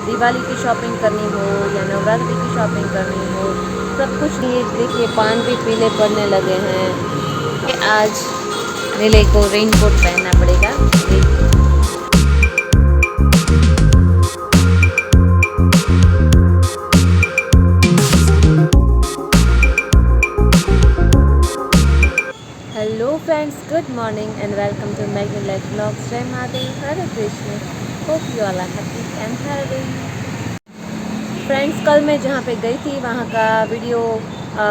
दिवाली की शॉपिंग करनी हो या नवरात्रि की शॉपिंग करनी हो, सब कुछ। ये देखिए पान भी पीले पड़ने लगे हैं। आज नीले को रेनकोट पहनना पड़ेगा। Hello friends, good morning and welcome to Magni life blogs. जय महादेव, हरे Krishna. Hope you all are happy and healthy. Friends, कल मैं जहाँ पे गई थी वहाँ का वीडियो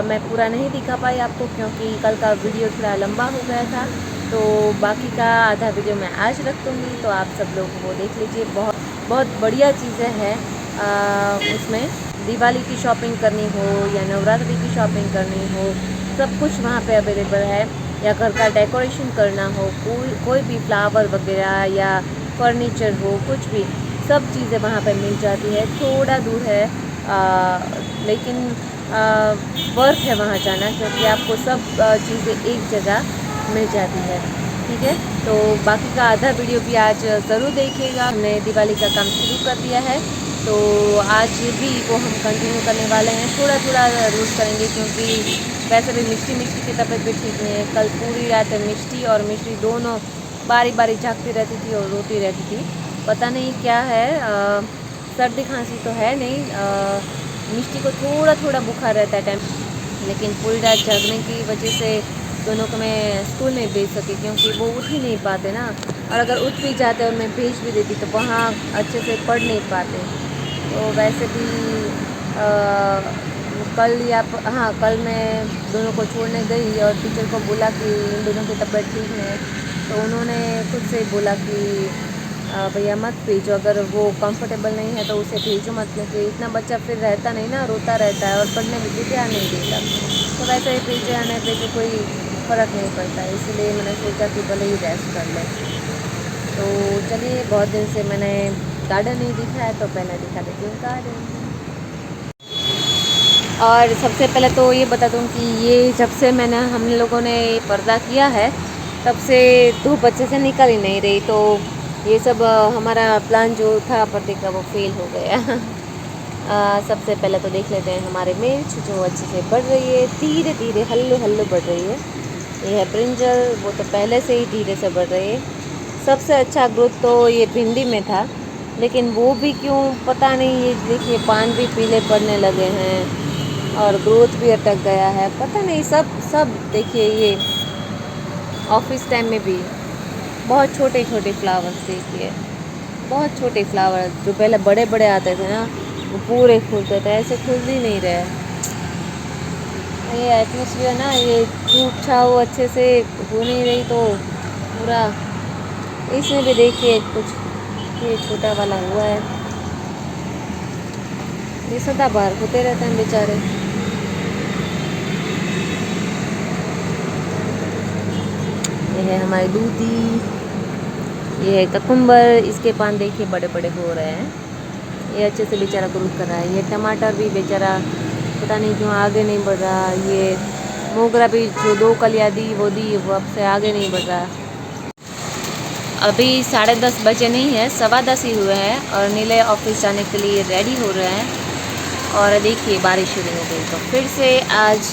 मैं पूरा नहीं दिखा पाई आपको, क्योंकि कल का वीडियो थोड़ा लंबा हो गया था। तो बाकी का आधा वीडियो मैं आज रख दूँगी, तो आप सब लोग वो देख लीजिए। बहुत बहुत बढ़िया चीज़ें हैं उसमें। दिवाली की शॉपिंग करनी हो या नवरात्रि की शॉपिंग करनी हो, सब कुछ वहाँ पे अवेलेबल है। या घर का डेकोरेशन करना हो, कोई भी फ्लावर वगैरह या फर्नीचर हो, कुछ भी, सब चीज़ें वहाँ पे मिल जाती है। थोड़ा दूर है लेकिन वर्थ है वहाँ जाना, क्योंकि आपको सब चीज़ें एक जगह मिल जाती है। ठीक है, तो बाकी का आधा वीडियो भी आज ज़रूर देखिएगा। हमने दिवाली का काम शुरू कर दिया है, तो आज भी वो हम कंटिन्यू करने वाले हैं। थोड़ा थोड़ा रोज़ करेंगे, क्योंकि वैसे भी मिष्टी की तबीयत भी ठीक नहीं है। कल पूरी रात मिष्टी और मिष्टी दोनों बारी बारी जागती रहती थी और रोती रहती थी। पता नहीं क्या है, सर्दी खांसी तो है नहीं। मिष्टी को थोड़ा थोड़ा बुखार रहता है टाइम, लेकिन पूरी रात जागने की वजह से दोनों को मैं स्कूल नहीं भेज सकी, क्योंकि वो उठ ही नहीं पाते ना। और अगर उठ भी जाते और मैं भेज भी देती तो वहाँ अच्छे से पढ़ नहीं पाते। तो वैसे भी कल या हाँ, कल मैं दोनों को छोड़ने गई और टीचर को बोला कि इन दोनों की तबीयत ठीक है। तो उन्होंने खुद से बोला कि भैया मत भेजो, अगर वो कंफर्टेबल नहीं है तो उसे भेजो मत, क्योंकि इतना बच्चा फिर रहता नहीं ना, रोता रहता है और पढ़ने में भी ध्यान नहीं देता। तो वैसे ही भेजे या नहीं भेजे कोई फ़र्क नहीं पड़ता, इसलिए मैंने सोचा कि भले ही रेस्ट कर लें। तो चलिए, बहुत दिन से मैंने गार्डन नहीं दिखा है, तो पहले दिखा देती हूँ गार्डन। और सबसे पहले तो ये बता दूँ कि ये जब से हम लोगों ने पर्दा किया है, तब से धूप अच्छे से निकल ही नहीं रही। तो ये सब हमारा प्लान जो था पर्दे का, वो फेल हो गया। सबसे पहले तो देख लेते हैं हमारे मिर्च, जो अच्छे से बढ़ रही है, धीरे धीरे हल्लू हल्लू बढ़ रही है। ये है ब्रिंजल, वो तो पहले से ही धीरे से बढ़ रही है। सबसे अच्छा ग्रोथ तो ये भिंडी में था, लेकिन वो भी क्यों पता नहीं, ये देखिए पान भी पीले पड़ने लगे हैं और ग्रोथ भी अटक गया है। पता नहीं, सब देखिए, ये ऑफिस टाइम में भी बहुत छोटे छोटे फ्लावर्स देखिए, बहुत छोटे फ्लावर जो पहले बड़े बड़े आते थे ना, वो पूरे फूलते थे, ऐसे फूल ही नहीं रहे। ये एटमोसफियर ना, ये धूप छाँव अच्छे से हो नहीं रही, तो पूरा। इसमें भी देखिए कुछ ये छोटा वाला हुआ है, ये सदाबहार होते रहते हैं बेचारे। ये है हमारी दूधी, ये है ककुम्बर, इसके पान देखिए बड़े बड़े हो रहे हैं। ये अच्छे से बेचारा ग्रोथ कर रहा है। ये टमाटर भी बेचारा पता नहीं क्यों आगे नहीं बढ़ रहा। ये मोगरा भी जो 2 कलियाँ दी, वो अब से आगे नहीं बढ़ रहा। अभी 10:30 बजे नहीं है, 10:15 ही हुए हैं, और नीले ऑफिस जाने के लिए रेडी हो रहे हैं। और देखिए बारिश शुरू हो गई, तो फिर से आज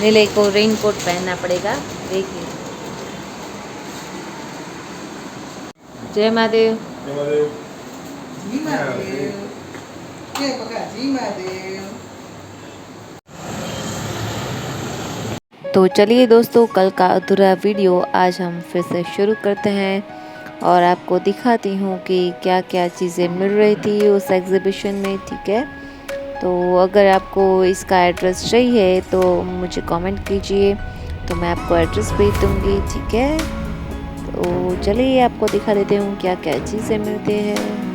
नीले को रेनकोट पहनना पड़ेगा। देखिए, जय महादेव। जय महादेव। जी महादेव। जय बका जी महादेव। तो चलिए दोस्तों, कल का अधूरा वीडियो आज हम फिर से शुरू करते हैं, और आपको दिखाती हूँ कि क्या क्या चीज़ें मिल रही थी उस एग्ज़िबिशन में। ठीक है, तो अगर आपको इसका एड्रेस चाहिए तो मुझे कमेंट कीजिए, तो मैं आपको एड्रेस भेज दूँगी। ठीक है, तो चलिए आपको दिखा देती हूँ क्या क्या चीज़ें मिलती हैं।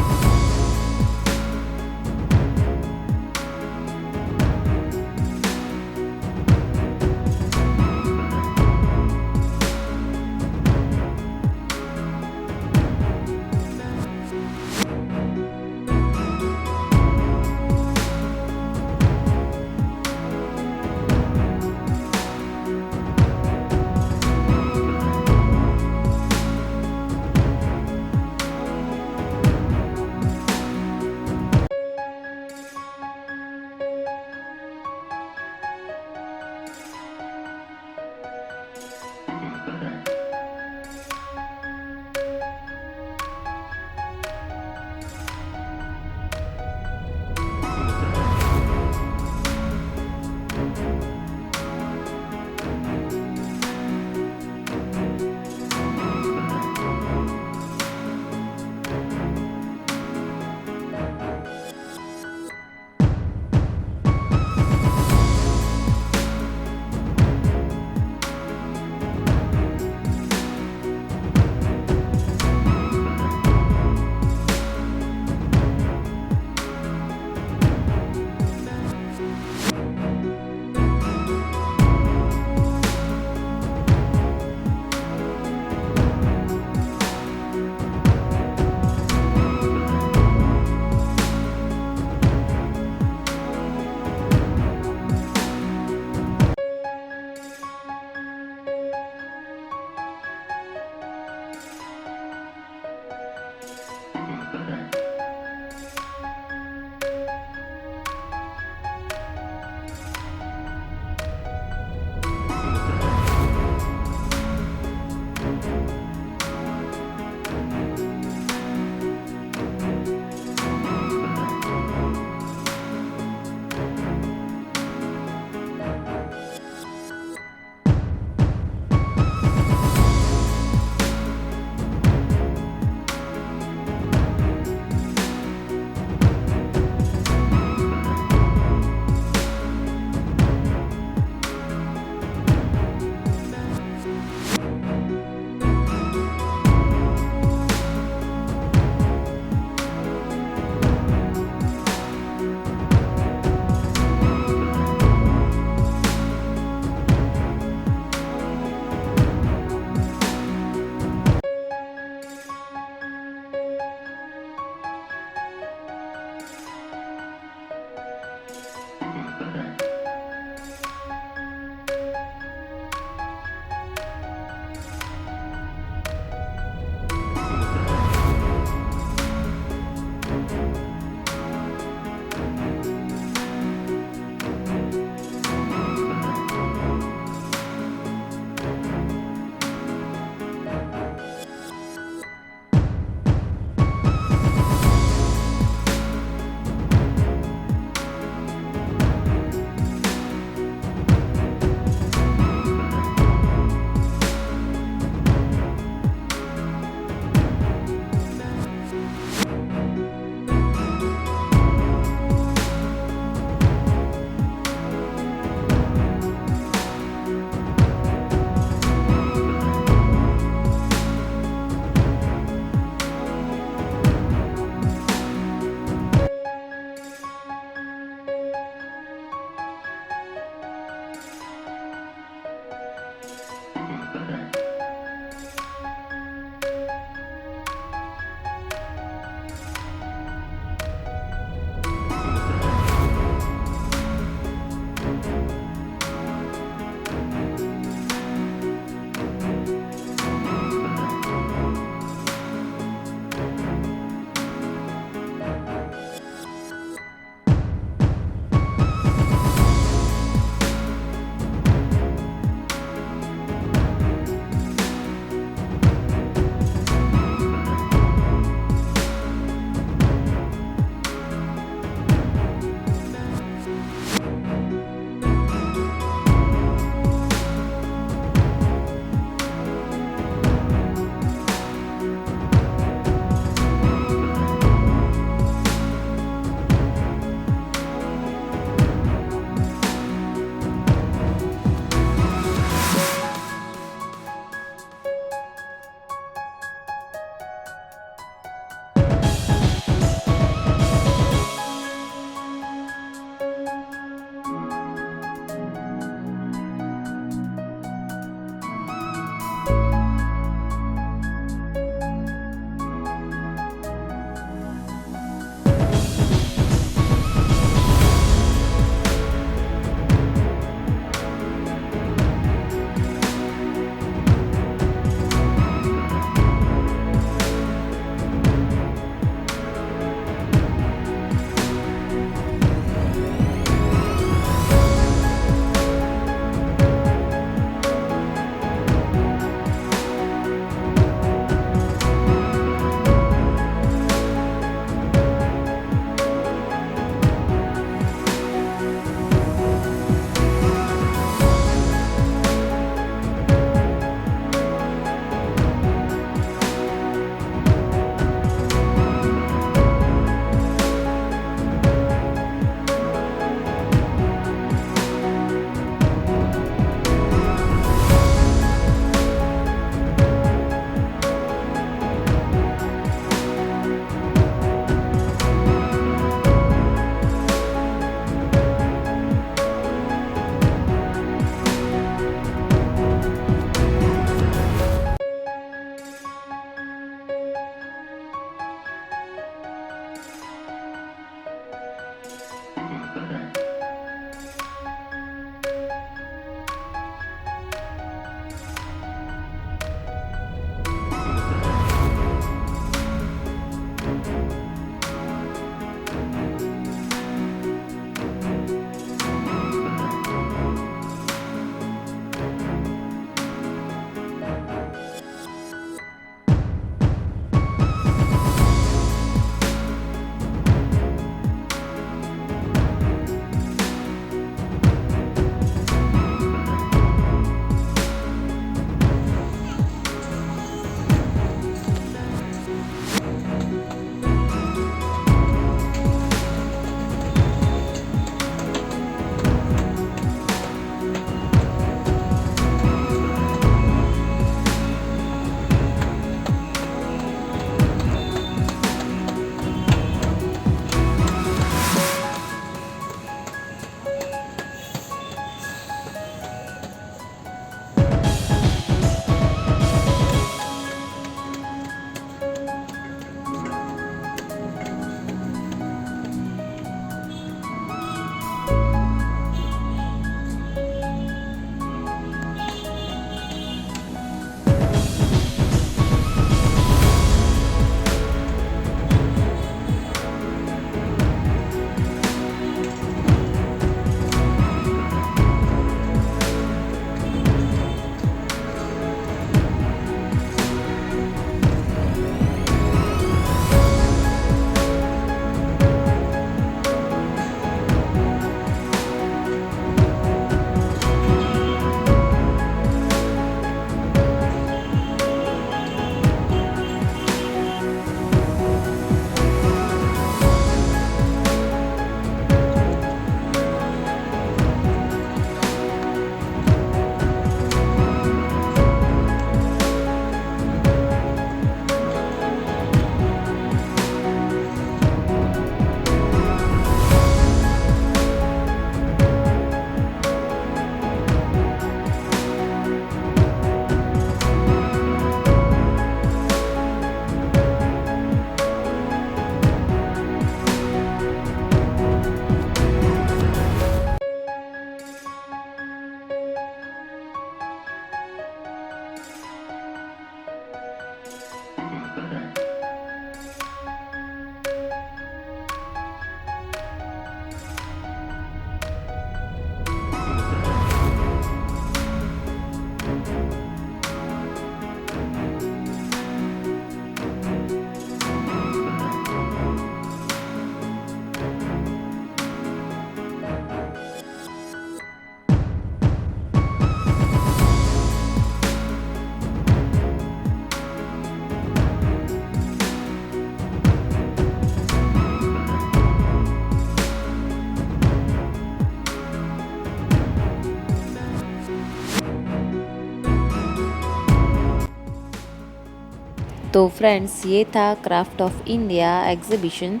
तो फ्रेंड्स ये था क्राफ्ट ऑफ इंडिया एग्ज़िबिशन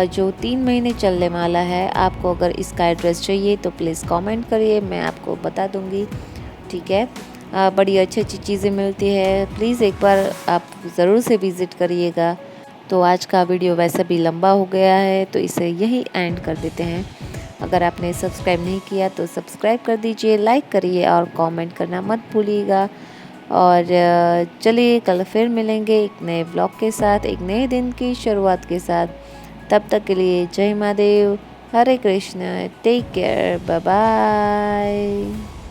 जो 3 महीने चलने वाला है। आपको अगर इसका एड्रेस चाहिए तो प्लीज़ कमेंट करिए, मैं आपको बता दूंगी। ठीक है, बड़ी अच्छी अच्छी चीज़ें मिलती है, प्लीज़ एक बार आप ज़रूर से विज़िट करिएगा। तो आज का वीडियो वैसे भी लंबा हो गया है तो इसे यही एंड कर देते हैं। अगर आपने सब्सक्राइब नहीं किया तो सब्सक्राइब कर दीजिए, लाइक करिए और कमेंट करना मत भूलिएगा। और चलिए कल फिर मिलेंगे एक नए ब्लॉग के साथ, एक नए दिन की शुरुआत के साथ। तब तक के लिए जय महादेव, हरे Krishna, take care, bye bye.